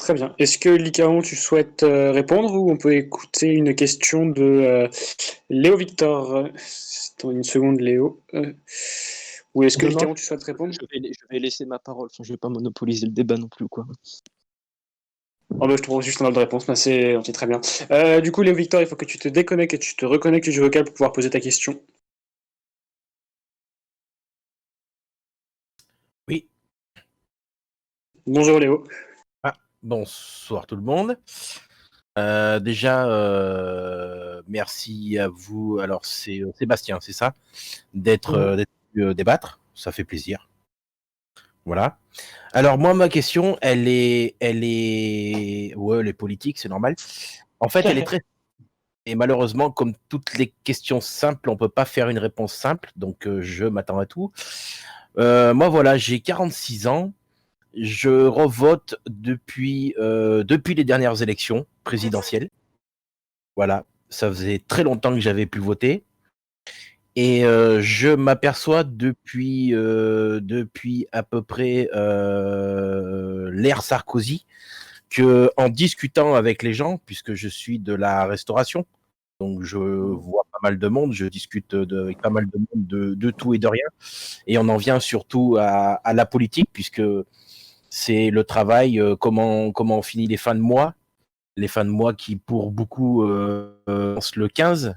Très bien. Est-ce que Lycaon, tu souhaites répondre ou on peut écouter une question de Léo Victor? Attends une seconde, Léo. Ou est-ce que Non, non, Lycaon, tu souhaites répondre? je vais laisser ma parole. Enfin, je vais pas monopoliser le débat non plus, quoi. Oh, bah, je te propose juste un ordre de réponse, mais c'est très bien. Du coup, Léo Victor, il faut que tu te déconnectes et tu te reconnectes du vocal pour pouvoir poser ta question. Oui. Bonjour Léo. Ah, bonsoir tout le monde. Déjà, merci à vous. Alors, c'est Sébastien, c'est ça, d'être venu débattre. Ça fait plaisir. Voilà. Alors, moi, ma question, ouais, elle est politique, c'est normal. En fait, elle est très. Et malheureusement, comme toutes les questions simples, on peut pas faire une réponse simple. Donc, je m'attends à tout. Moi, voilà, j'ai 46 ans. Je revote depuis les dernières élections présidentielles. Voilà, ça faisait très longtemps que j'avais pu voter. Et je m'aperçois depuis à peu près l'ère Sarkozy que en discutant avec les gens, puisque je suis de la restauration, donc je vois pas mal de monde, je discute avec pas mal de monde de tout et de rien, et on en vient surtout à la politique, puisque c'est le travail, comment on finit les fins de mois qui pour beaucoup lancent le 15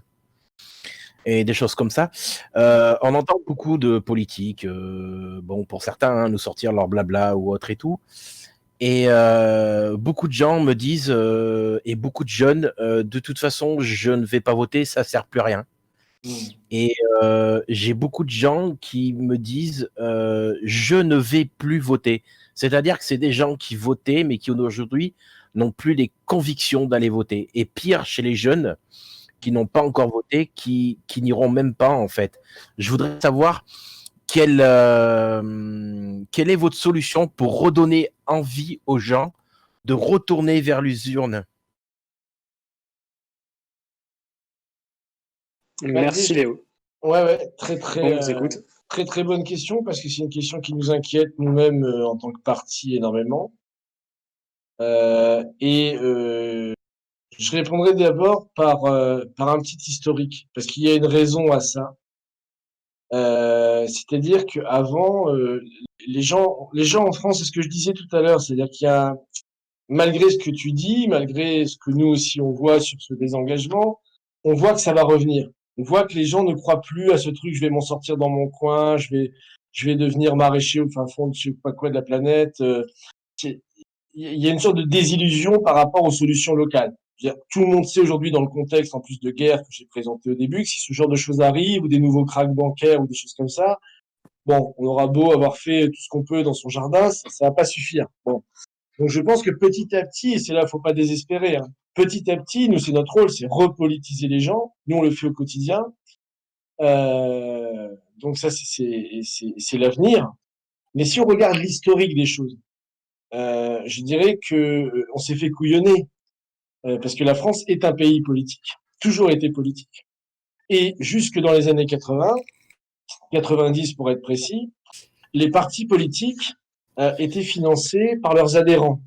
et des choses comme ça. On entend beaucoup de politique, bon pour certains hein, nous sortir leur blabla ou autre et tout. Et beaucoup de gens me disent et beaucoup de jeunes, de toute façon je ne vais pas voter, ça sert plus à rien. Et j'ai beaucoup de gens qui me disent je ne vais plus voter. C'est-à-dire que c'est des gens qui votaient, mais qui aujourd'hui n'ont plus les convictions d'aller voter. Et pire, chez les jeunes qui n'ont pas encore voté, qui n'iront même pas en fait. Je voudrais savoir quelle est votre solution pour redonner envie aux gens de retourner vers les urnes. Merci Léo. Ouais, On vous écoute. très bonne question parce que c'est une question qui nous inquiète nous-mêmes en tant que parti énormément. Je répondrai d'abord par un petit historique parce qu'il y a une raison à ça. C'est-à-dire qu'avant, les gens en France, c'est ce que je disais tout à l'heure, c'est-à-dire qu'il y a, malgré ce que tu dis, malgré ce que nous aussi on voit sur ce désengagement, on voit que ça va revenir. On voit que les gens ne croient plus à ce truc, je vais m'en sortir dans mon coin, je vais devenir maraîcher au fin fond de je sais pas quoi de la planète. Il y a une sorte de désillusion par rapport aux solutions locales. Je veux dire, tout le monde sait aujourd'hui dans le contexte, en plus de guerre que j'ai présenté au début, que si ce genre de choses arrive, ou des nouveaux cracks bancaires, ou des choses comme ça, bon, on aura beau avoir fait tout ce qu'on peut dans son jardin, ça va pas suffire. Bon. Donc je pense que petit à petit, et c'est là, faut pas désespérer, hein, petit à petit, nous, c'est notre rôle, c'est repolitiser les gens. Nous, on le fait au quotidien. Donc ça, c'est l'avenir. Mais si on regarde l'historique des choses, je dirais que on s'est fait couillonner parce que la France est un pays politique, toujours été politique. Et jusque dans les années 80, 90 pour être précis, les partis politiques étaient financés par leurs adhérents.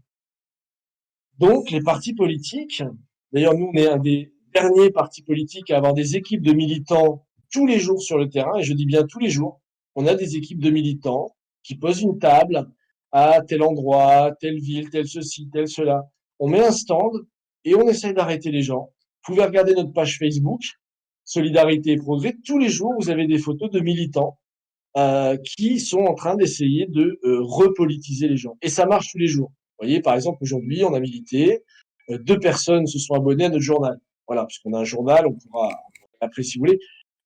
Donc les partis politiques, d'ailleurs nous on est un des derniers partis politiques à avoir des équipes de militants tous les jours sur le terrain, et je dis bien tous les jours, on a des équipes de militants qui posent une table à tel endroit, telle ville, tel ceci, tel cela. On met un stand et on essaye d'arrêter les gens. Vous pouvez regarder notre page Facebook, Solidarité et Progrès. Tous les jours, vous avez des photos de militants qui sont en train d'essayer de repolitiser les gens. Et ça marche tous les jours. Vous voyez, par exemple, aujourd'hui, on a milité, 2 personnes se sont abonnées à notre journal. Voilà, puisqu'on a un journal, on pourra après si vous voulez.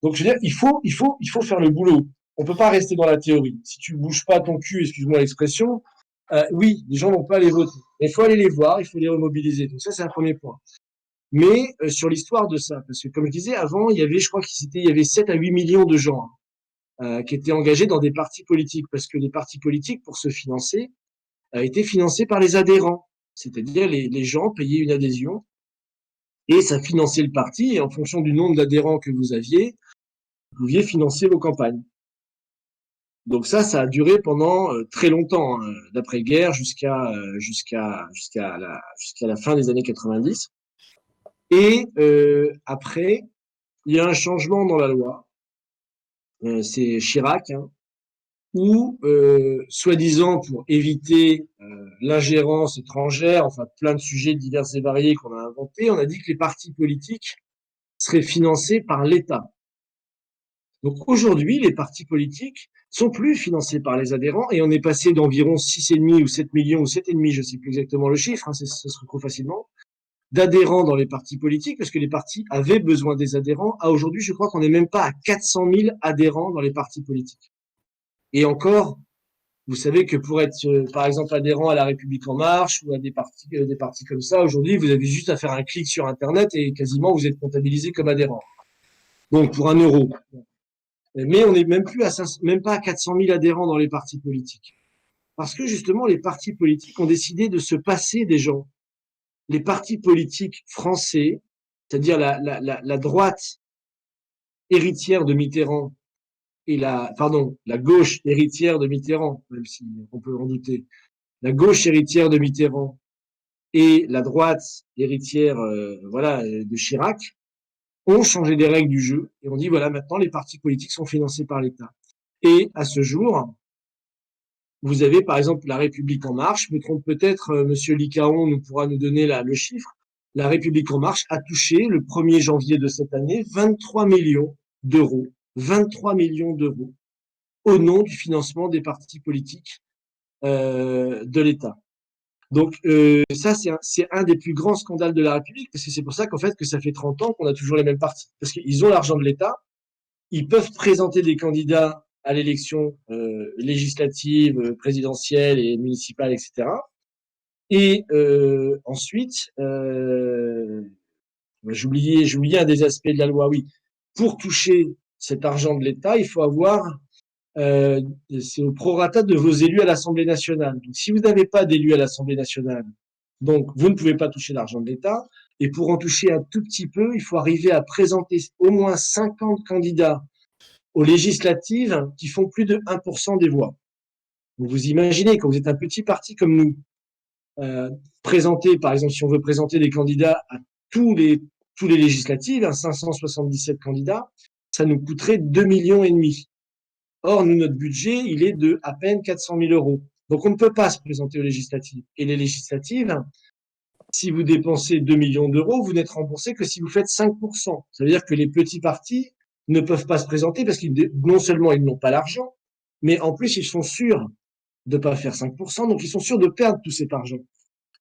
Donc, je veux dire, il faut faire le boulot. On peut pas rester dans la théorie. Si tu bouges pas ton cul, excuse-moi l'expression, oui, les gens vont pas aller voter. Il faut aller les voir, il faut les remobiliser. Donc ça, c'est un premier point. Mais sur l'histoire de ça, parce que comme je disais, avant, il y avait, je crois il y avait 7 à 8 millions de gens qui étaient engagés dans des partis politiques, parce que les partis politiques, pour se financer, étaient financés par les adhérents, c'est-à-dire les gens payaient une adhésion et ça finançait le parti, et en fonction du nombre d'adhérents que vous aviez, vous pouviez financer vos campagnes. Donc ça a duré pendant très longtemps, hein, d'après-guerre jusqu'à la fin des années 90. Et après, il y a un changement dans la loi. C'est Chirac, hein, où, soi-disant pour éviter l'ingérence étrangère, enfin plein de sujets divers et variés qu'on a inventés, on a dit que les partis politiques seraient financés par l'État. Donc aujourd'hui, les partis politiques sont plus financés par les adhérents et on est passé d'environ 6,5 ou 7 millions ou 7,5, je ne sais plus exactement le chiffre, hein, ça se retrouve facilement, d'adhérents dans les partis politiques, parce que les partis avaient besoin des adhérents, à aujourd'hui, je crois qu'on n'est même pas à 400 000 adhérents dans les partis politiques. Et encore, vous savez que pour être, par exemple, adhérent à La République En Marche ou à des partis comme ça, aujourd'hui, vous avez juste à faire un clic sur Internet et quasiment vous êtes comptabilisé comme adhérent. Donc, pour 1 euro. Mais on n'est même pas à 400 000 adhérents dans les partis politiques. Parce que justement, les partis politiques ont décidé de se passer des gens. Les partis politiques français, c'est-à-dire la droite héritière de Mitterrand et la gauche héritière de Mitterrand, même si on peut en douter, la gauche héritière de Mitterrand et la droite héritière, de Chirac, ont changé les règles du jeu et on dit voilà, maintenant les partis politiques sont financés par l'État. Et à ce jour, vous avez par exemple La République En Marche, je me trompe peut-être, Monsieur Licaon pourra nous donner le chiffre. La République En Marche a touché le 1er janvier de cette année 23 millions d'euros. 23 millions d'euros au nom du financement des partis politiques de l'État. Donc ça, c'est un des plus grands scandales de la République, parce que c'est pour ça qu'en fait que ça fait 30 ans qu'on a toujours les mêmes partis. Parce qu'ils ont l'argent de l'État, ils peuvent présenter des candidats à l'élection législative, présidentielle et municipale, etc. Et ensuite, j'oubliais un des aspects de la loi, oui. Pour toucher cet argent de l'État, il faut avoir c'est au prorata de vos élus à l'Assemblée nationale. Donc, si vous n'avez pas d'élus à l'Assemblée nationale, donc vous ne pouvez pas toucher l'argent de l'État. Et pour en toucher un tout petit peu, il faut arriver à présenter au moins 50 candidats aux législatives qui font plus de 1% des voix. Donc, vous imaginez, quand vous êtes un petit parti comme nous, présenter, par exemple, si on veut présenter des candidats à tous les législatives, 577 candidats, ça nous coûterait 2,5 millions. Or, nous, notre budget, il est de à peine 400 000 euros. Donc, on ne peut pas se présenter aux législatives. Et les législatives, si vous dépensez 2 millions d'euros, vous n'êtes remboursé que si vous faites 5%. Ça veut dire que les petits partis ne peuvent pas se présenter parce qu'ils, non seulement ils n'ont pas l'argent, mais en plus, ils sont sûrs de ne pas faire 5%, donc ils sont sûrs de perdre tout cet argent.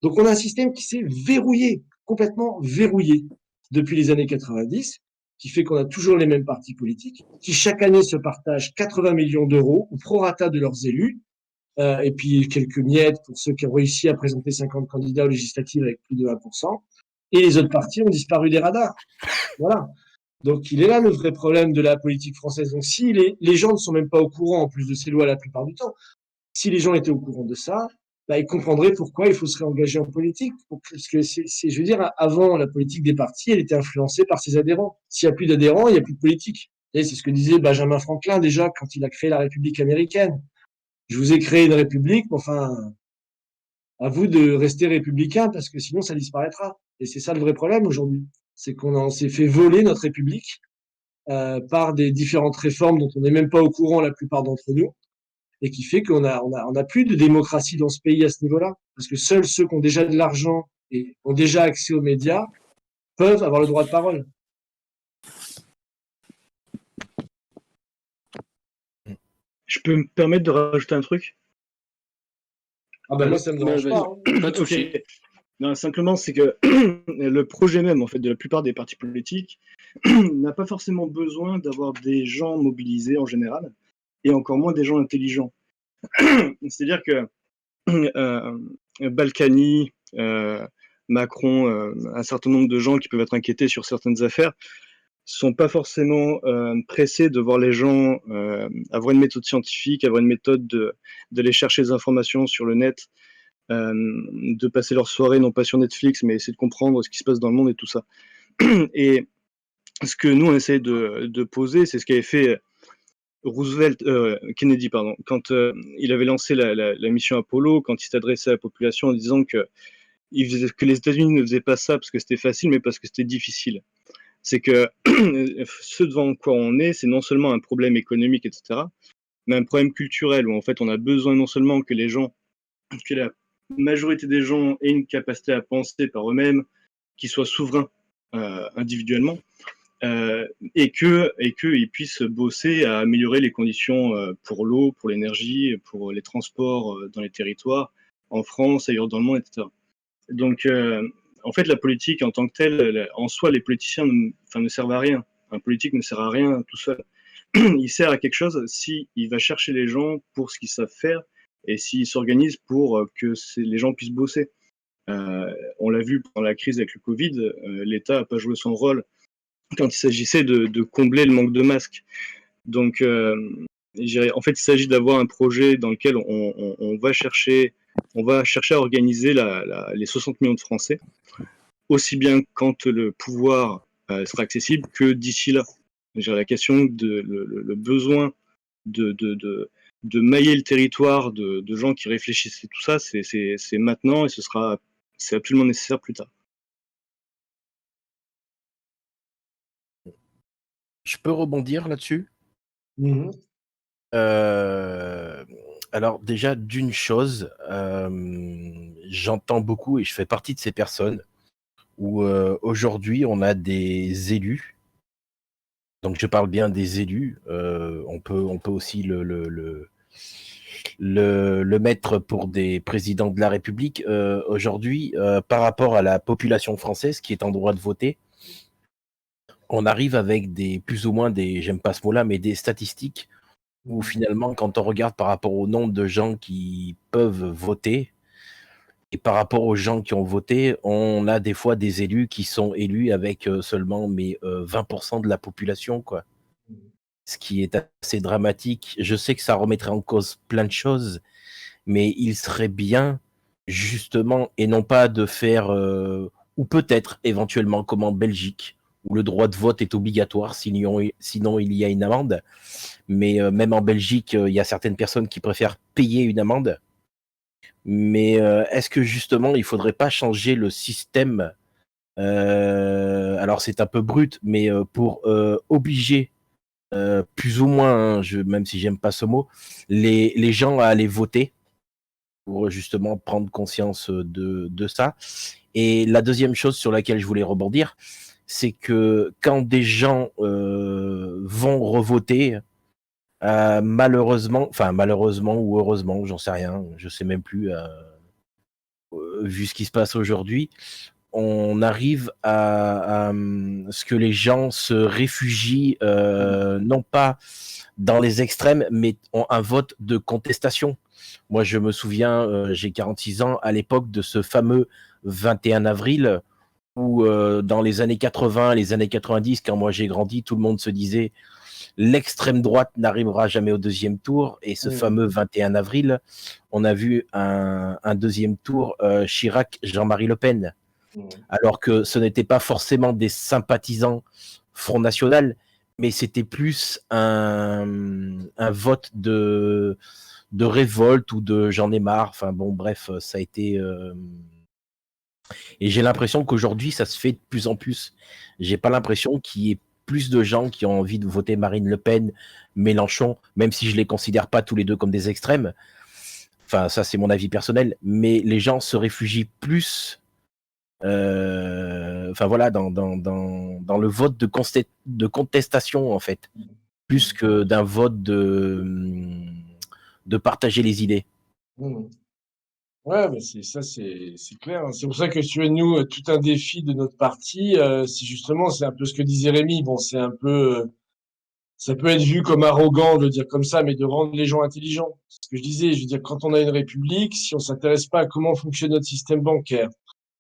Donc, on a un système qui s'est verrouillé, complètement verrouillé depuis les années 90, qui fait qu'on a toujours les mêmes partis politiques, qui chaque année se partagent 80 millions d'euros au prorata de leurs élus, et puis quelques miettes pour ceux qui ont réussi à présenter 50 candidats aux législatives avec plus de 1%, et les autres partis ont disparu des radars. Voilà. Donc il est là le vrai problème de la politique française. Donc si les gens ne sont même pas au courant, en plus de ces lois la plupart du temps, si les gens étaient au courant de ça, bah, ils comprendraient pourquoi il faut se réengager en politique. Parce que je veux dire, avant, la politique des partis, elle était influencée par ses adhérents. S'il n'y a plus d'adhérents, il n'y a plus de politique. Et c'est ce que disait Benjamin Franklin déjà quand il a créé la République américaine. Je vous ai créé une république, enfin, à vous de rester républicain parce que sinon ça disparaîtra. Et c'est ça le vrai problème aujourd'hui. C'est qu'on s'est fait voler notre république par des différentes réformes dont on n'est même pas au courant la plupart d'entre nous, et qui fait qu'on a plus de démocratie dans ce pays à ce niveau-là. Parce que seuls ceux qui ont déjà de l'argent et ont déjà accès aux médias peuvent avoir le droit de parole. Je peux me permettre de rajouter un truc? Ah ben moi ça me dérange pas. Hein. Pas de souci. Ok. Non, simplement, c'est que le projet même, en fait, de la plupart des partis politiques n'a pas forcément besoin d'avoir des gens mobilisés en général, et encore moins des gens intelligents. C'est-à-dire que Balkany, Macron, un certain nombre de gens qui peuvent être inquiétés sur certaines affaires sont pas forcément pressés de voir les gens avoir une méthode scientifique, avoir une méthode d'aller chercher des informations sur le net, de passer leur soirée non pas sur Netflix mais essayer de comprendre ce qui se passe dans le monde et tout ça. Et ce que nous on essaie de poser, c'est ce qu'avait fait Kennedy, pardon, quand il avait lancé la mission Apollo, quand il s'adressait à la population en disant que les États-Unis ne faisaient pas ça parce que c'était facile, mais parce que c'était difficile. C'est que ce devant quoi on est, c'est non seulement un problème économique, etc., mais un problème culturel où en fait on a besoin non seulement que la majorité des gens aient une capacité à penser par eux-mêmes, qu'ils soient souverains individuellement, et qu'ils puissent bosser à améliorer les conditions pour l'eau, pour l'énergie, pour les transports dans les territoires, en France, ailleurs dans le monde, etc. Donc, en fait, la politique en tant que telle, en soi, les politiciens ne servent à rien. Un politique ne sert à rien tout seul. Il sert à quelque chose s'il va chercher les gens pour ce qu'ils savent faire et s'il s'organise pour que les gens puissent bosser. On l'a vu pendant la crise avec le Covid, l'État n'a pas joué son rôle quand il s'agissait de combler le manque de masques. Donc, en fait, il s'agit d'avoir un projet dans lequel on va chercher à organiser les 60 millions de Français, aussi bien quand le pouvoir sera accessible que d'ici là. La question le besoin de mailler le territoire de gens qui réfléchissent et tout ça, c'est maintenant et c'est absolument nécessaire plus tard. Je peux rebondir là-dessus? Mhm. Alors déjà, d'une chose, j'entends beaucoup et je fais partie de ces personnes où aujourd'hui on a des élus. Donc je parle bien des élus. On peut aussi le mettre pour des présidents de la République. Aujourd'hui, par rapport à la population française qui est en droit de voter, on arrive avec plus ou moins j'aime pas ce mot-là, mais des statistiques où finalement, quand on regarde par rapport au nombre de gens qui peuvent voter et par rapport aux gens qui ont voté, on a des fois des élus qui sont élus avec seulement 20% de la population, quoi. Ce qui est assez dramatique. Je sais que ça remettrait en cause plein de choses, mais il serait bien, justement, et non pas de faire, ou peut-être éventuellement comme en Belgique, où le droit de vote est obligatoire, sinon il y a une amende. Mais même en Belgique, il y a certaines personnes qui préfèrent payer une amende. Mais est-ce que justement, il faudrait pas changer le système alors c'est un peu brut, mais pour obliger plus ou moins, hein, même si j'aime pas ce mot, les gens à aller voter pour justement prendre conscience de ça. Et la deuxième chose sur laquelle je voulais rebondir, c'est que quand des gens vont revoter, malheureusement ou heureusement, j'en sais rien, je sais même plus, vu ce qui se passe aujourd'hui, on arrive à ce que les gens se réfugient, non pas dans les extrêmes, mais ont un vote de contestation. Moi, je me souviens, j'ai 46 ans, à l'époque de ce fameux 21 avril, où dans les années 80, les années 90, quand moi j'ai grandi, tout le monde se disait l'extrême droite n'arrivera jamais au deuxième tour. Et ce fameux 21 avril, on a vu un deuxième tour Chirac, Jean-Marie Le Pen. Alors que ce n'était pas forcément des sympathisants Front National, mais c'était plus un vote de révolte ou de j'en ai marre. Enfin bon, bref, ça a été... Et j'ai l'impression qu'aujourd'hui, ça se fait de plus en plus. J'ai pas l'impression qu'il y ait plus de gens qui ont envie de voter Marine Le Pen, Mélenchon, même si je les considère pas tous les deux comme des extrêmes. Enfin, ça, c'est mon avis personnel. Mais les gens se réfugient plus, enfin voilà, dans le vote de contestation, en fait, plus que d'un vote de partager les idées. Ouais, mais c'est clair. C'est pour ça que sur nous, tout un défi de notre parti, c'est un peu ce que disait Rémi. Bon, ça peut être vu comme arrogant de le dire comme ça, mais de rendre les gens intelligents. C'est ce que je disais. Je veux dire, quand on a une république, si on s'intéresse pas à comment fonctionne notre système bancaire,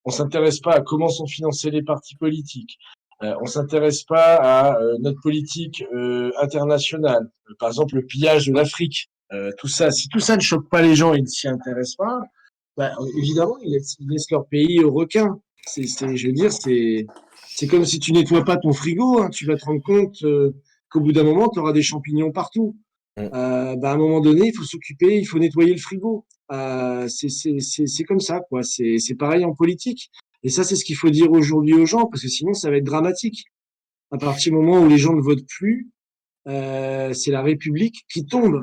on s'intéresse pas à comment sont financés les partis politiques, on s'intéresse pas à notre politique internationale. Par exemple, le pillage de l'Afrique. Tout ça, si tout ça ne choque pas les gens et ne s'y intéressent pas, bah, évidemment, ils laissent leur pays aux requins. Je veux dire, c'est comme si tu nettoies pas ton frigo, hein, tu vas te rendre compte qu'au bout d'un moment, tu auras des champignons partout. À un moment donné, il faut s'occuper, il faut nettoyer le frigo. C'est comme ça, quoi. C'est pareil en politique. Et ça, c'est ce qu'il faut dire aujourd'hui aux gens, parce que sinon, ça va être dramatique. À partir du moment où les gens ne votent plus, c'est la République qui tombe.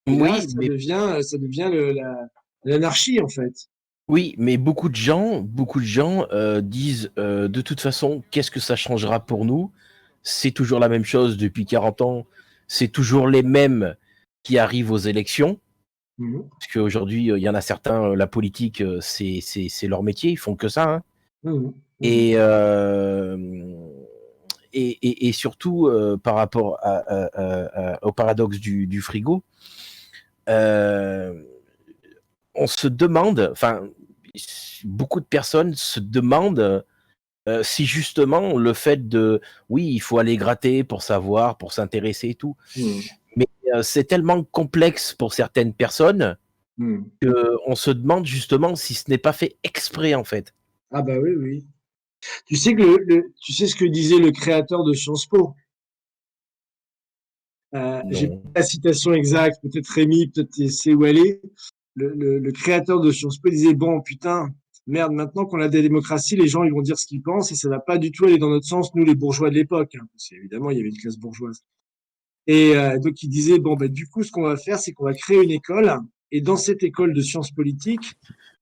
Et là, Oui, mais ça devient l'anarchie, en fait. oui, mais beaucoup de gens disent de toute façon, qu'est-ce que ça changera pour nous? C'est toujours la même chose depuis 40 ans. C'est toujours les mêmes qui arrivent aux élections. Mhm. Parce qu'aujourd'hui, il y en a certains, la politique, c'est leur métier, ils font que ça. Hein. Mhm. Mhm. Et, et surtout, par rapport au paradoxe du frigo, euh, on se demande, enfin, beaucoup de personnes se demandent si justement le fait de, oui, il faut aller gratter pour savoir, pour s'intéresser et tout, Mhm. mais c'est tellement complexe pour certaines personnes Mhm. qu'on se demande justement si ce n'est pas fait exprès en fait. Ah bah oui, oui. Tu sais que tu sais ce que disait le créateur de Sciences Po. J'ai pas Non. la citation exacte, peut-être Rémi, peut-être tu sais où elle est. Le créateur de Sciences Po disait, bon, putain, merde, maintenant qu'on a des démocraties, les gens, ils vont dire ce qu'ils pensent et ça va pas du tout aller dans notre sens, nous, les bourgeois de l'époque. Hein, parce qu'évidemment, il y avait une classe bourgeoise. Et donc, il disait, bon, bah, du coup, ce qu'on va faire, c'est qu'on va créer une école. Et dans cette école de sciences politiques,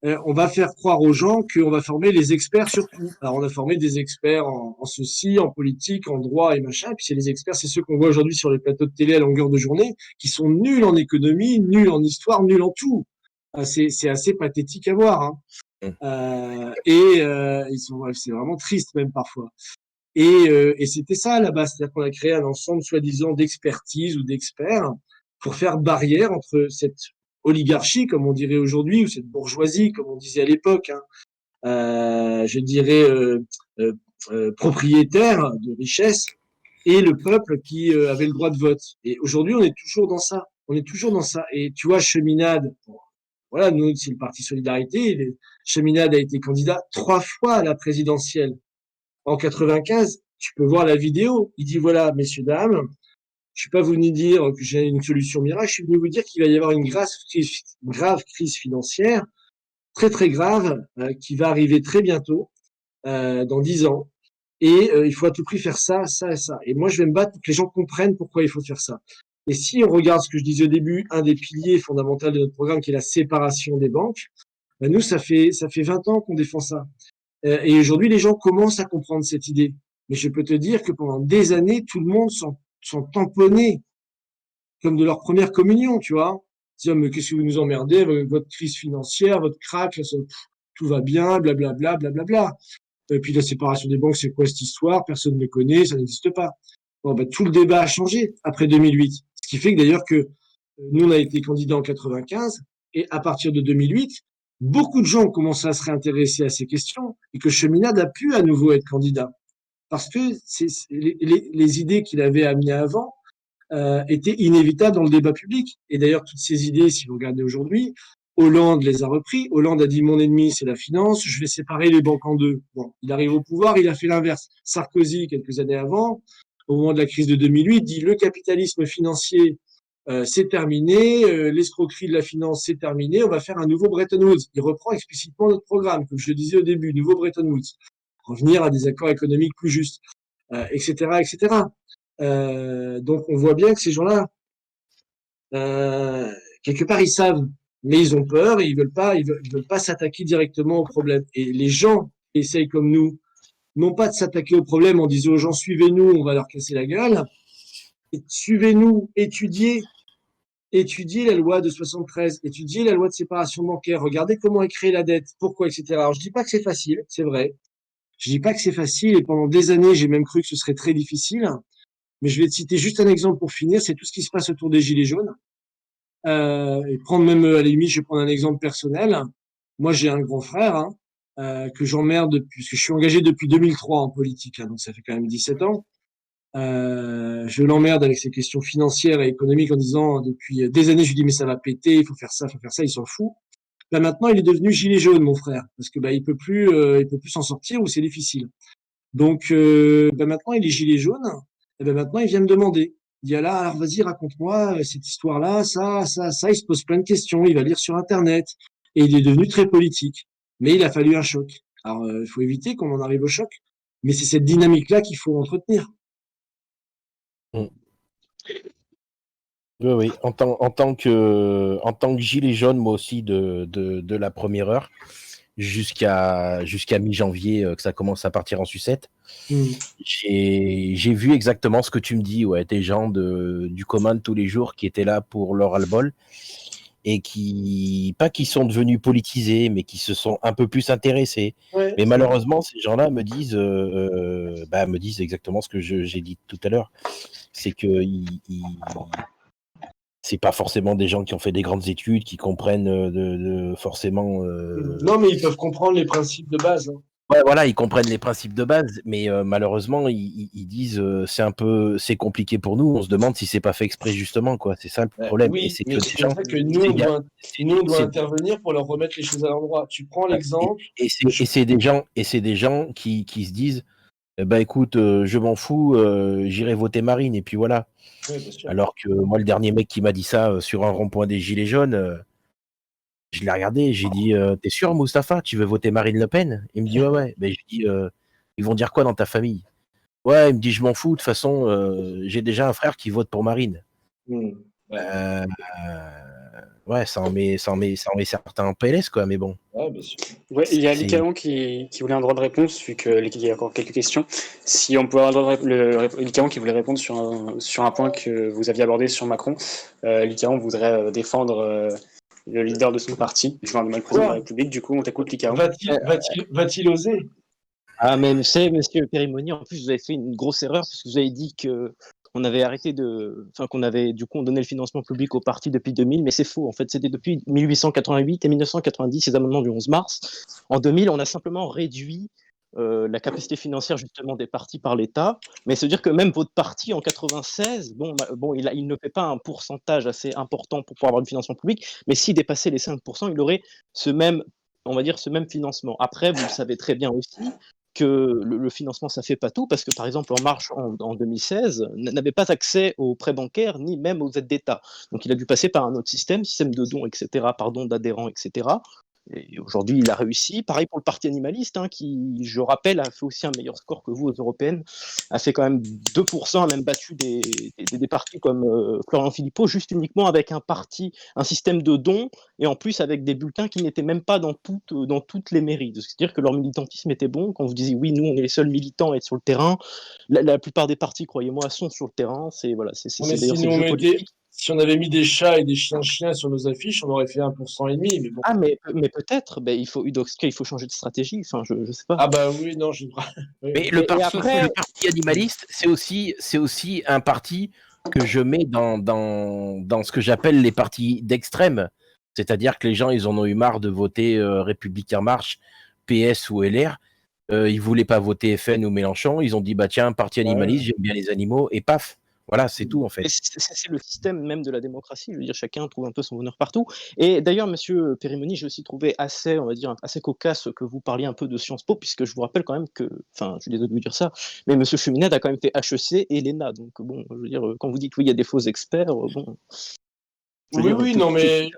on va faire croire aux gens qu'on va former les experts sur tout. Alors, on a formé des experts en ceci, en politique, en droit et machin. Et puis, c'est les experts, c'est ceux qu'on voit aujourd'hui sur les plateaux de télé à longueur de journée, qui sont nuls en économie, nuls en histoire, nuls en tout. C'est assez pathétique à voir. Hein. C'est vraiment triste même parfois. Et c'était ça à la base, c'est-à-dire qu'on a créé un ensemble soi-disant d'expertise ou d'experts pour faire barrière entre cette oligarchie, comme on dirait aujourd'hui, ou cette bourgeoisie, comme on disait à l'époque, hein, je dirais euh, propriétaire de richesse, et le peuple qui avait le droit de vote. Et aujourd'hui, on est toujours dans ça. On est toujours dans ça. Et tu vois, Cheminade, bon, voilà, nous, c'est le Parti Solidarité. Cheminade a été candidat 3 fois à la présidentielle. En 95, tu peux voir la vidéo. Il dit, voilà, messieurs, dames, je suis pas venu dire que j'ai une solution miracle, je suis venu vous dire qu'il va y avoir une grave crise financière, très très grave, qui va arriver très bientôt, dans 10 ans. Et il faut à tout prix faire ça, ça et ça. Et moi, je vais me battre pour que les gens comprennent pourquoi il faut faire ça. Et si on regarde ce que je disais au début, un des piliers fondamentaux de notre programme, qui est la séparation des banques, ben nous, ça fait 20 ans qu'on défend ça. Et aujourd'hui, les gens commencent à comprendre cette idée. Mais je peux te dire que pendant des années, tout le monde s'en tamponnait comme de leur première communion, tu vois. Dire, mais qu'est-ce que vous nous emmerdez avec votre crise financière, votre crack, là, tout va bien, blablabla, blablabla. Et puis la séparation des banques, c'est quoi cette histoire? Personne ne connaît, ça n'existe pas. Bon, bah, tout le débat a changé après 2008. Ce qui fait que d'ailleurs que nous, on a été candidat en 95 et à partir de 2008, beaucoup de gens ont commencé à se réintéresser à ces questions et que Cheminade a pu à nouveau être candidat. Parce que les idées qu'il avait amenées avant étaient inévitables dans le débat public. Et d'ailleurs, toutes ces idées, si vous regardez aujourd'hui, Hollande les a repris. Hollande a dit mon ennemi, c'est la finance, je vais séparer les banques en deux. Bon, il arrive au pouvoir, il a fait l'inverse. Sarkozy, quelques années avant, au moment de la crise de 2008, dit le capitalisme financier, c'est terminé, l'escroquerie de la finance, c'est terminé, on va faire un nouveau Bretton Woods. Il reprend explicitement notre programme, comme je le disais au début, nouveau Bretton Woods. Revenir à des accords économiques plus justes, etc., etc. Donc on voit bien que ces gens-là, quelque part, ils savent, mais ils ont peur et ils veulent pas s'attaquer directement au problème. Et les gens qui essayent comme nous, non pas de s'attaquer au problème en disant aux gens suivez-nous, on va leur casser la gueule, et suivez-nous, étudiez la loi de 73, étudiez la loi de séparation bancaire, regardez comment est créée la dette, pourquoi, etc. Alors je dis pas que c'est facile, c'est vrai. Je dis pas que c'est facile et pendant des années, j'ai même cru que ce serait très difficile. Mais je vais te citer juste un exemple pour finir, c'est tout ce qui se passe autour des Gilets jaunes. Et prendre même, à la limite, je vais prendre un exemple personnel. Moi, j'ai un grand frère hein, que j'emmerde depuis, parce que je suis engagé depuis 2003 en politique, hein, donc ça fait quand même 17 ans. Je l'emmerde avec ses questions financières et économiques en disant depuis des années, je lui dis mais ça va péter, il faut faire ça, il s'en fout. Là maintenant, il est devenu gilet jaune, mon frère, parce que bah il peut plus s'en sortir ou c'est difficile. Donc bah, maintenant, il est gilet jaune. Et ben maintenant, il vient me demander. Il dit, ah là, alors vas-y, raconte-moi cette histoire-là, ça, il se pose plein de questions, il va lire sur Internet, et il est devenu très politique. Mais il a fallu un choc. Alors, il faut éviter qu'on en arrive au choc, mais c'est cette dynamique-là qu'il faut entretenir. Oui, oui. En tant que gilet jaune, moi aussi, de la première heure jusqu'à mi-janvier, que ça commence à partir en sucette, j'ai vu exactement ce que tu me dis, ouais, des gens du commun de tous les jours qui étaient là pour leur ras-le-bol et pas qui sont devenus politisés, mais qui se sont un peu plus intéressés. Ouais. Mais malheureusement, ces gens-là me disent exactement ce que j'ai dit tout à l'heure. C'est que c'est pas forcément des gens qui ont fait des grandes études, qui comprennent forcément. Non, mais ils peuvent comprendre les principes de base. Hein. Ouais, voilà, ils comprennent les principes de base, mais malheureusement, ils disent c'est compliqué pour nous. On se demande si c'est pas fait exprès justement, quoi. C'est ça le problème. Oui, Et c'est mais que c'est des pour gens, ça que nous, on doit intervenir pour leur remettre les choses à l'endroit. Tu prends l'exemple. c'est des gens qui se disent, bah écoute, je m'en fous, j'irai voter Marine et puis voilà. Ouais, bien sûr. Alors que moi, le dernier mec qui m'a dit ça sur un rond-point des Gilets jaunes, je l'ai regardé, j'ai dit, t'es sûr, Mustapha, tu veux voter Marine Le Pen? Il me dit, ouais. Ben, je dis, ils vont dire quoi dans ta famille? Ouais, il me dit, je m'en fous, de toute façon, j'ai déjà un frère qui vote pour Marine. Ouais. Ouais, ça en met certains en PLS, quoi, mais bon. Ouais, bien sûr. Ouais, il y a Lycaon qui voulait un droit de réponse, vu qu'il y a encore quelques questions. Si on peut avoir Lycaon qui voulait répondre sur un point que vous aviez abordé sur Macron. Lycaon voudrait défendre le leader de son parti, le président de la République. Du coup, on t'écoute, Lycaon. Va-t-il oser? Ah, mais vous savez, monsieur Périmoni, en plus, vous avez fait une grosse erreur parce que vous avez dit qu'on avait qu'on avait du coup donné le financement public au parti depuis 2000, mais c'est faux. En fait, c'était depuis 1888 et 1990, ces amendements du 11 mars. En 2000, on a simplement réduit la capacité financière justement des partis par l'État, mais se dire que même votre parti en 96, il ne fait pas un pourcentage assez important pour pouvoir avoir du financement public, mais s'il dépassait les 5%, il aurait ce même financement. Après, vous le savez très bien aussi que le financement, ça fait pas tout, parce que par exemple, En Marche, en 2016, n'avait pas accès aux prêts bancaires, ni même aux aides d'État. Donc il a dû passer par un autre système de dons, etc., d'adhérents, etc. Et aujourd'hui, il a réussi. Pareil pour le parti animaliste, qui, je rappelle, a fait aussi un meilleur score que vous aux européennes, a fait quand même 2%, a même battu des partis comme Florian Philippot, juste uniquement avec un système de dons, et en plus avec des bulletins qui n'étaient même pas dans toutes les mairies. C'est-à-dire que leur militantisme était bon. Quand vous disiez oui, nous on est les seuls militants à être sur le terrain, la plupart des partis, croyez-moi, sont sur le terrain. C'est d'ailleurs le jeu politique. Si on avait mis des chats et des chiens sur nos affiches, on aurait fait 1,5%. Mais bon. Ah, mais peut-être, il faut changer de stratégie. Enfin, je sais pas. Ah bah oui, non, je. Mais le parti animaliste, c'est aussi un parti que je mets dans ce que j'appelle les partis d'extrême. C'est-à-dire que les gens, ils en ont eu marre de voter République en marche, PS ou LR. Ils voulaient pas voter FN ou Mélenchon. Ils ont dit, bah tiens, parti animaliste, j'aime bien les animaux, et paf. Voilà, c'est tout en fait. C'est le système même de la démocratie. Je veux dire, chacun trouve un peu son bonheur partout. Et d'ailleurs, monsieur Périmoni, j'ai aussi trouvé assez cocasse que vous parliez un peu de Sciences Po, puisque je vous rappelle quand même que, enfin, je suis désolé de vous dire ça, mais monsieur Cheminade a quand même fait HEC et l'ENA. Donc bon, je veux dire, quand vous dites oui, il y a des faux experts, bon. Oui, non, mais.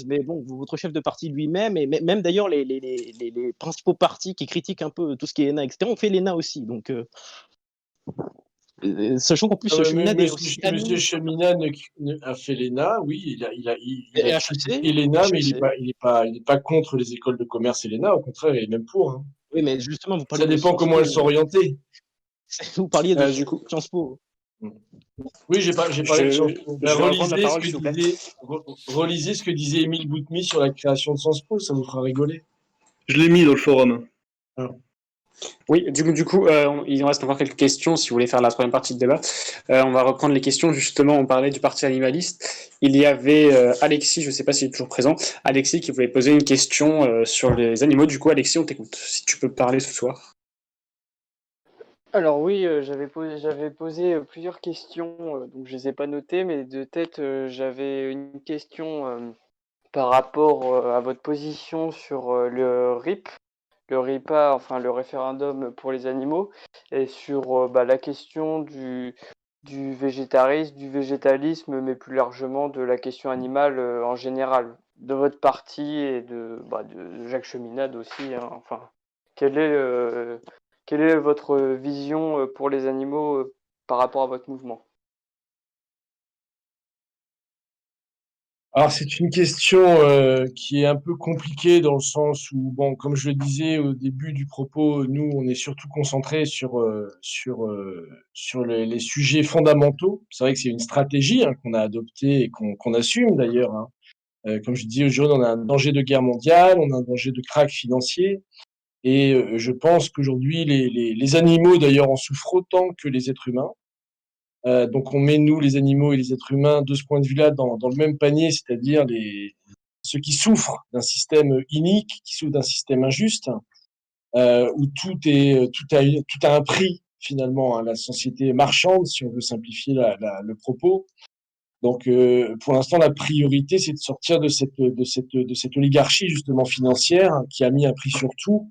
Mais bon, votre chef de parti lui-même, et même d'ailleurs les principaux partis qui critiquent un peu tout ce qui est ENA, etc., ont fait l'ENA aussi. Donc. Sachant qu'en plus, Cheminade est aussi Monsieur Cheminade a fait l'ENA, oui, il a critiqué l'ENA, mais il n'est pas contre les écoles de commerce et l'ENA, au contraire, il est même pour. Hein. Oui, mais justement, vous parlez ça dépend comment elles sont orientées. Vous parliez de Sciences Po. Oui, j'ai parlé de Sciences Po. Relisez ce que disait Émile Boutmy sur la création de Sciences Po, ça vous fera rigoler. Je l'ai mis dans le forum. Ah. Oui, du coup, il nous reste encore quelques questions si vous voulez faire la troisième partie de débat. On va reprendre les questions. Justement, on parlait du parti animaliste. Il y avait Alexis, je ne sais pas s'il est toujours présent, Alexis qui voulait poser une question sur les animaux. Du coup, Alexis, on t'écoute. Si tu peux parler ce soir. Alors oui, j'avais posé plusieurs questions, donc je les ai pas notées, mais de tête, j'avais une question par rapport à votre position sur le RIP. Le RIPA, enfin le référendum pour les animaux, et sur la question du végétarisme, du végétalisme, mais plus largement de la question animale en général, de votre parti et de Jacques Cheminade aussi, hein. Enfin, quelle est votre vision pour les animaux par rapport à votre mouvement? Alors c'est une question qui est un peu compliquée dans le sens où, bon, comme je le disais au début du propos, nous, on est surtout concentrés sur les sujets fondamentaux. C'est vrai que c'est une stratégie qu'on a adoptée et qu'on assume d'ailleurs, hein. Comme je disais aujourd'hui, on a un danger de guerre mondiale, on a un danger de krach financier. Et je pense qu'aujourd'hui, les animaux, d'ailleurs, en souffrent autant que les êtres humains. Donc on met, nous, les animaux et les êtres humains, de ce point de vue-là, dans le même panier, c'est-à-dire ceux qui souffrent d'un système inique, qui souffrent d'un système injuste, où tout a un prix, finalement, hein, la société marchande, si on veut simplifier le propos. Donc, pour l'instant, la priorité, c'est de sortir de cette oligarchie, justement, financière, hein, qui a mis un prix sur tout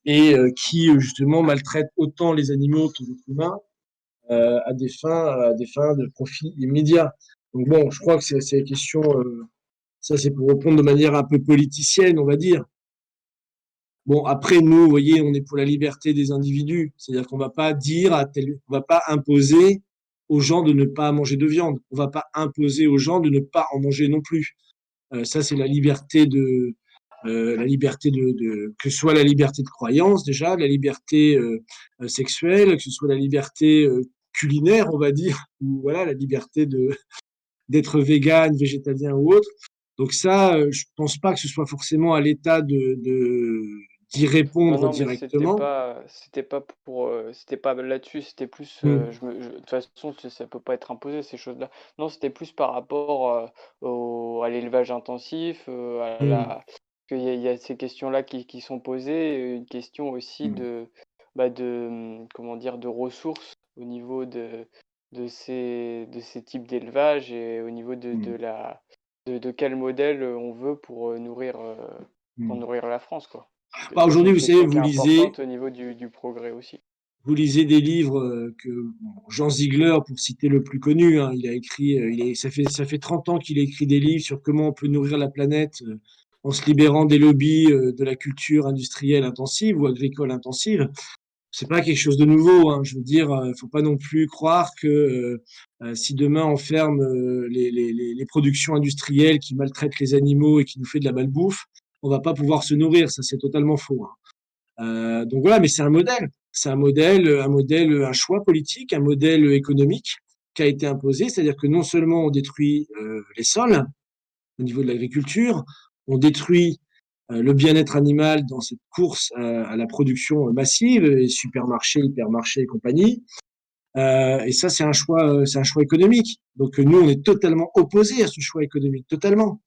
et qui, justement, maltraite autant les animaux que les êtres humains à des fins de profit immédiat. Donc bon, je crois que c'est la question, ça c'est pour répondre de manière un peu politicienne, on va dire. Bon, après, nous, vous voyez, on est pour la liberté des individus. C'est-à-dire qu'on va pas dire on va pas imposer aux gens de ne pas manger de viande. On va pas imposer aux gens de ne pas en manger non plus. Ça, c'est que ce soit la liberté de croyance déjà, la liberté sexuelle, que ce soit la liberté culinaire, on va dire, ou voilà, la liberté d'être végane, végétalien ou autre. Donc ça, je pense pas que ce soit forcément à l'État d'y Non, répondre non, mais directement. c'était pas là-dessus, c'était plus, Mm. de toute façon, ça peut pas être imposé ces choses-là. Non, c'était plus par rapport à l'élevage intensif, Mm. qu'il y a ces questions-là qui sont posées, et une question aussi Mm. comment dire, de ressources au niveau de ces types d'élevage et au niveau Mm. de quel modèle on veut pour Mm. nourrir la France, quoi. Bah, Ça, c'est aujourd'hui, une vous savez, question qui est importante au niveau du progrès aussi. vous lisez des livres que bon, Jean Ziegler, pour citer le plus connu, hein, il a écrit, ça fait 30 ans qu'il a écrit des livres sur comment on peut nourrir la planète en se libérant des lobbies de la culture industrielle intensive ou agricole intensive. C'est pas quelque chose de nouveau, hein. Je veux dire, faut pas non plus croire que si demain on ferme les productions industrielles qui maltraitent les animaux et qui nous fait de la malbouffe, on va pas pouvoir se nourrir. Ça, c'est totalement faux, hein. Donc voilà, mais c'est un modèle. C'est un choix politique, un modèle économique qui a été imposé. C'est-à-dire que non seulement on détruit les sols au niveau de l'agriculture, on détruit le bien-être animal dans cette course à la production massive, et supermarchés, hypermarchés et compagnie. Et ça, c'est un choix économique. Donc nous, on est totalement opposés à ce choix économique, totalement.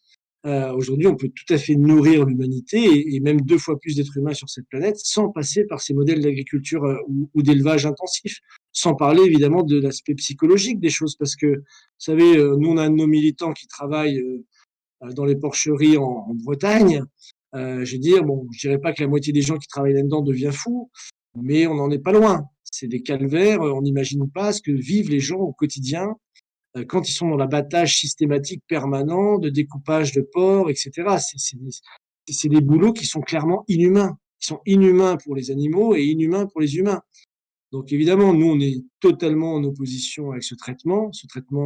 Aujourd'hui, on peut tout à fait nourrir l'humanité et même 2 fois plus d'êtres humains sur cette planète sans passer par ces modèles d'agriculture ou d'élevage intensif. Sans parler évidemment de l'aspect psychologique des choses, parce que, vous savez, nous, on a un de nos militants qui travaille dans les porcheries en Bretagne. Je veux dire, bon, je dirais pas que la moitié des gens qui travaillent là-dedans devient fou, mais on n'en est pas loin. C'est des calvaires, on n'imagine pas ce que vivent les gens au quotidien quand ils sont dans l'abattage systématique permanent de découpage de porc, etc. C'est des boulots qui sont clairement inhumains. Ils sont inhumains pour les animaux et inhumains pour les humains. Donc évidemment, nous, on est totalement en opposition avec ce traitement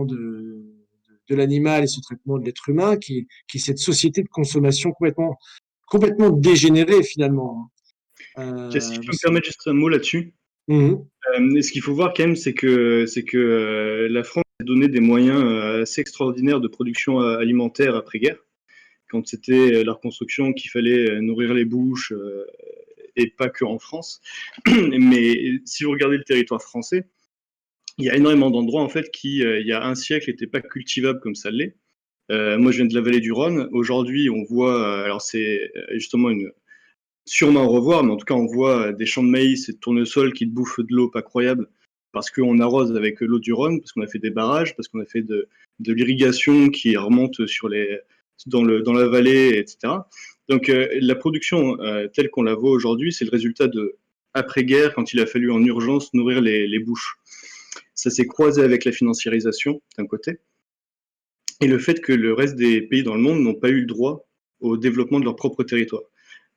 de l'animal et ce traitement de l'être humain, qui est cette société de consommation complètement dégénérée finalement. Si je peux me permettre juste un mot là-dessus. Mhm. Ce qu'il faut voir quand même, c'est que la France a donné des moyens assez extraordinaires de production alimentaire après-guerre, quand c'était la reconstruction qu'il fallait nourrir les bouches, et pas que en France. Mais si vous regardez le territoire français, il y a énormément d'endroits en fait qui, il y a un siècle, n'étaient pas cultivables comme ça l'est. Moi, je viens de la vallée du Rhône. Aujourd'hui, on voit, alors c'est justement sûrement à revoir, mais en tout cas, on voit des champs de maïs et de tournesol qui bouffent de l'eau pas croyable parce qu'on arrose avec l'eau du Rhône, parce qu'on a fait des barrages, parce qu'on a fait de l'irrigation qui remonte dans la vallée, etc. Donc, la production telle qu'on la voit aujourd'hui, c'est le résultat de après-guerre, quand il a fallu en urgence nourrir les bouches. Ça s'est croisé avec la financiarisation, d'un côté, et le fait que le reste des pays dans le monde n'ont pas eu le droit au développement de leur propre territoire.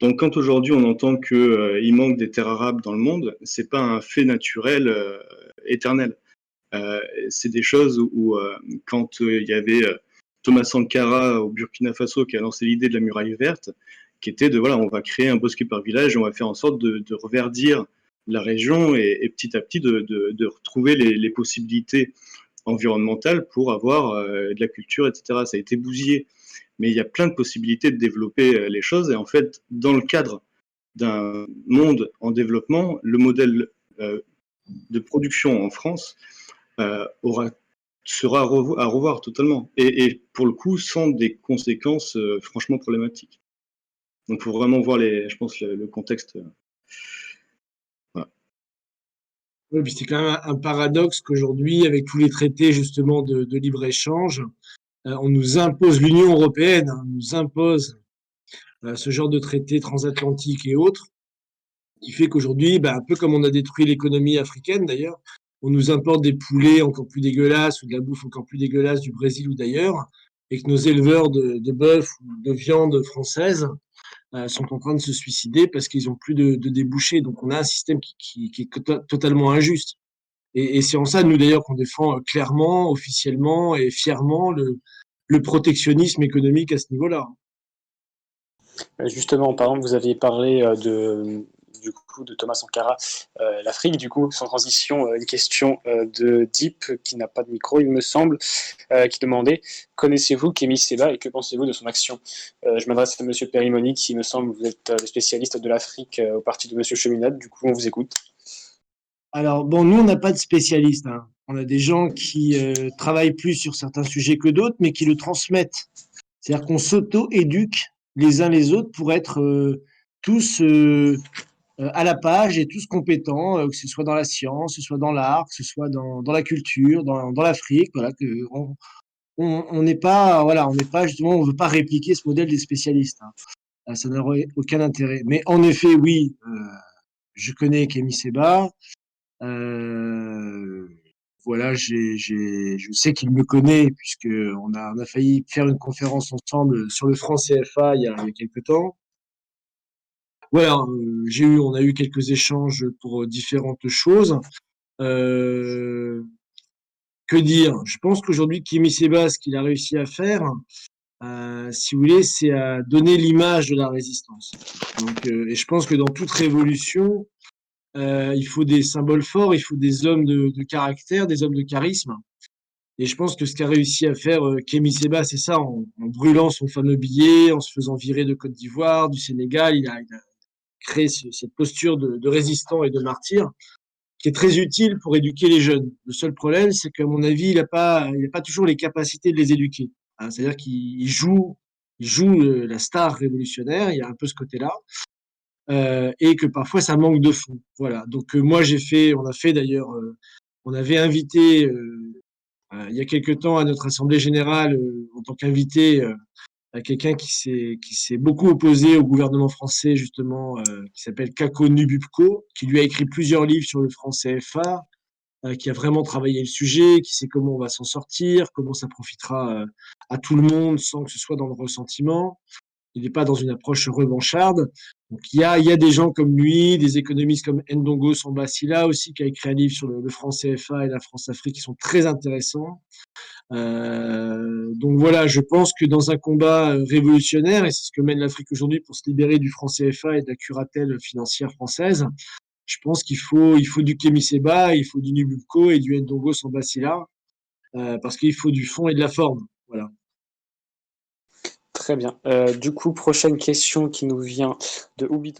Donc, quand aujourd'hui on entend qu'il manque des terres arables dans le monde, c'est pas un fait naturel éternel. C'est des choses où quand il y avait Thomas Sankara au Burkina Faso qui a lancé l'idée de la muraille verte, qui était de voilà, on va créer un bosquet par village, et on va faire en sorte de reverdir la région et petit à petit de retrouver les possibilités environnementales pour avoir de la culture, etc. Ça a été bousillé, mais il y a plein de possibilités de développer les choses. Et en fait, dans le cadre d'un monde en développement, le modèle de production en France sera à revoir totalement. Et pour le coup, sans des conséquences franchement problématiques. Donc, il faut vraiment voir, je pense, le contexte. Voilà. Oui, puis c'est quand même un paradoxe qu'aujourd'hui, avec tous les traités justement de libre-échange, on nous impose, l'Union européenne nous impose ce genre de traités transatlantiques et autres, qui fait qu'aujourd'hui, un peu comme on a détruit l'économie africaine d'ailleurs, on nous importe des poulets encore plus dégueulasses ou de la bouffe encore plus dégueulasse du Brésil ou d'ailleurs, et que nos éleveurs de bœuf ou de viande française sont en train de se suicider parce qu'ils n'ont plus de débouchés. Donc on a un système qui est totalement injuste. Et c'est en ça, nous d'ailleurs, qu'on défend clairement, officiellement et fièrement le protectionnisme économique à ce niveau-là. Justement, par exemple, vous aviez parlé du coup de Thomas Sankara, l'Afrique. Du coup, sans transition, une question de Deep, qui n'a pas de micro, il me semble, qui demandait: connaissez-vous Kémy Séba et que pensez-vous de son action? Je m'adresse à Monsieur Perimoni, qui me semble, vous êtes le spécialiste de l'Afrique au parti de Monsieur Cheminade. Du coup, on vous écoute. Alors, bon, nous, on n'a pas de spécialistes, hein. On a des gens qui travaillent plus sur certains sujets que d'autres, mais qui le transmettent. C'est-à-dire qu'on s'auto-éduque les uns les autres pour être tous à la page et tous compétents, que ce soit dans la science, que ce soit dans l'art, que ce soit dans la culture, dans l'Afrique. Voilà, on n'est pas, voilà, on n'est pas justement, on veut pas répliquer ce modèle des spécialistes, hein. Ça n'aurait aucun intérêt. Mais en effet, oui, je connais Kémy Séba. Voilà, je sais qu'il me connaît puisque on a failli faire une conférence ensemble sur le franc CFA il y a quelques temps. Voilà, on a eu quelques échanges pour différentes choses. Que dire? Je pense qu'aujourd'hui, Kémy Séba, ce qu'il a réussi à faire, si vous voulez, c'est à donner l'image de la résistance. Donc, et je pense que dans toute révolution, il faut des symboles forts, il faut des hommes de caractère, des hommes de charisme. Et je pense que ce qu'a réussi à faire Kémy Séba, c'est ça, en brûlant son fameux billet, en se faisant virer de Côte d'Ivoire, du Sénégal, il a créé cette posture de résistant et de martyr qui est très utile pour éduquer les jeunes. Le seul problème, c'est qu'à mon avis, il n'a pas toujours les capacités de les éduquer. Hein, c'est-à-dire qu'il joue la star révolutionnaire, il y a un peu ce côté-là. Et que parfois ça manque de fond. Voilà. Donc moi on a fait d'ailleurs, on avait invité il y a quelque temps à notre assemblée générale en tant qu'invité à quelqu'un qui s'est beaucoup opposé au gouvernement français justement, qui s'appelle Kako Nububko, qui lui a écrit plusieurs livres sur le franc CFA, qui a vraiment travaillé le sujet, qui sait comment on va s'en sortir, comment ça profitera à tout le monde sans que ce soit dans le ressentiment. Il n'est pas dans une approche revancharde. Donc, il y a des gens comme lui, des économistes comme Ndongo Sambasila aussi, qui a écrit un livre sur le franc CFA et la France-Afrique, qui sont très intéressants. Donc voilà, je pense que dans un combat révolutionnaire, et c'est ce que mène l'Afrique aujourd'hui pour se libérer du franc CFA et de la curatelle financière française, je pense qu'il faut du Kémy Séba, il faut du Nububko et du Ndongo Sambasila, parce qu'il faut du fond et de la forme. Voilà. Très bien. Du coup, prochaine question qui nous vient de Ubito.